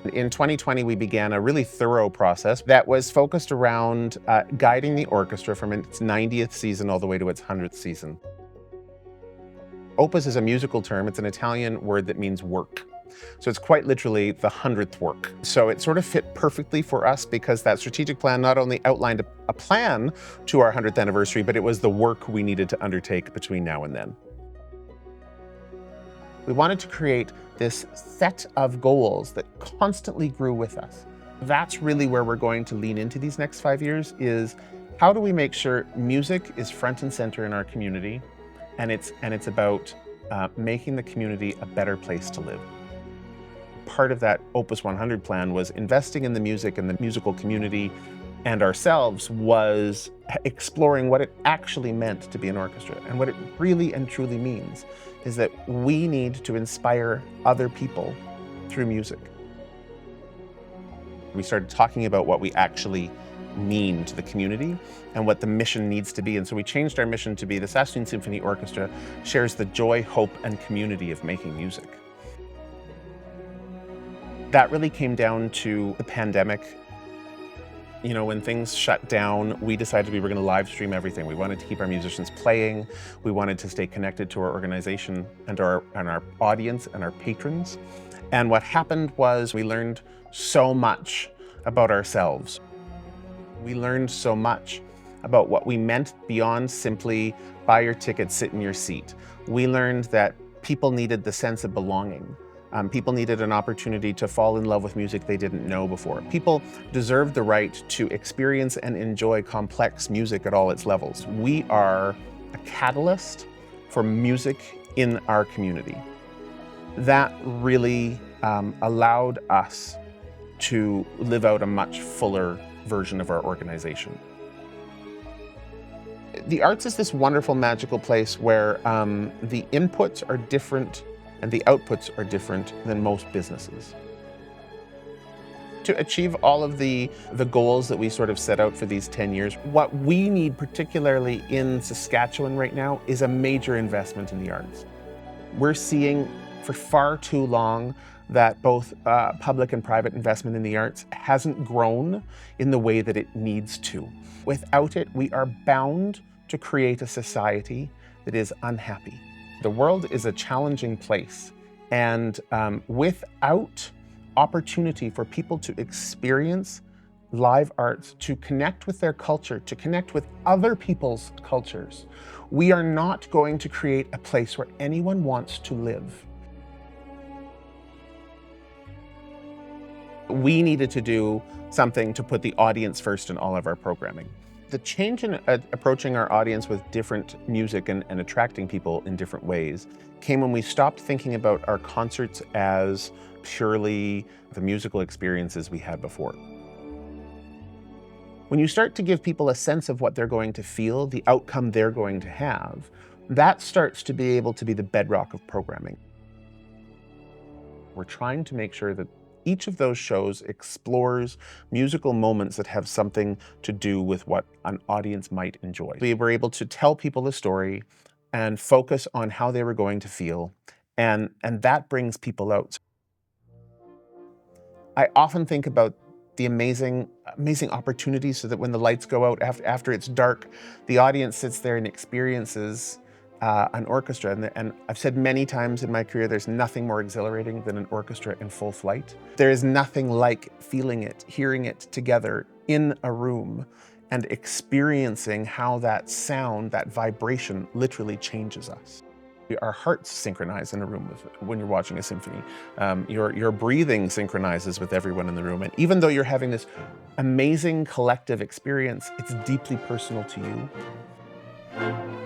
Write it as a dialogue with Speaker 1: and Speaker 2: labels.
Speaker 1: In 2020, we began a really thorough process that was focused around guiding the orchestra from its 90th season all the way to its 100th season. Opus is a musical term. It's an Italian word that means work. So it's quite literally the 100th work. So it sort of fit perfectly for us because that strategic plan not only outlined a plan to our 100th anniversary, but it was the work we needed to undertake between now and then. We wanted to create this set of goals that constantly grew with us. That's really where we're going to lean into these next 5 years, is how do we make sure music is front and center in our community, and it's about making the community a better place to live. Part of that Opus 100 plan was investing in the music and the musical community, and ourselves was exploring what it actually meant to be an orchestra. And what it really and truly means is that we need to inspire other people through music. We started talking about what we actually mean to the community and what the mission needs to be. And so we changed our mission to be the Saskatoon Symphony Orchestra shares the joy, hope, and community of making music. That really came down to the pandemic. You know, when things shut down, we decided we were going to live stream everything. We wanted to keep our musicians playing. We wanted to stay connected to our organization and our audience and our patrons. And what happened was we learned so much about ourselves. We learned so much about what we meant beyond simply buy your ticket, sit in your seat. We learned that people needed the sense of belonging. People needed an opportunity to fall in love with music they didn't know before. People deserved the right to experience and enjoy complex music at all its levels. We are a catalyst for music in our community. That really allowed us to live out a much fuller version of our organization. The arts is this wonderful, magical place where the inputs are different and the outputs are different than most businesses. To achieve all of the goals that we sort of set out for these 10 years, what we need, particularly in Saskatchewan right now, is a major investment in the arts. We're seeing for far too long that both public and private investment in the arts hasn't grown in the way that it needs to. Without it, we are bound to create a society that is unhappy. The world is a challenging place, and without opportunity for people to experience live arts, to connect with their culture, to connect with other people's cultures, we are not going to create a place where anyone wants to live. We needed to do something to put the audience first in all of our programming. The change in approaching our audience with different music and attracting people in different ways came when we stopped thinking about our concerts as purely the musical experiences we had before. When you start to give people a sense of what they're going to feel, the outcome they're going to have, that starts to be able to be the bedrock of programming. We're trying to make sure that each of those shows explores musical moments that have something to do with what an audience might enjoy. We were able to tell people a story and focus on how they were going to feel, and that brings people out. I often think about the amazing opportunities so that when the lights go out after it's dark, the audience sits there and experiences an orchestra. And I've said many times in my career, there's nothing more exhilarating than an orchestra in full flight. There is nothing like feeling it, hearing it together in a room and experiencing how that sound, that vibration literally changes us. Our hearts synchronize in a room when you're watching a symphony. Your breathing synchronizes with everyone in the room. And even though you're having this amazing collective experience, it's deeply personal to you.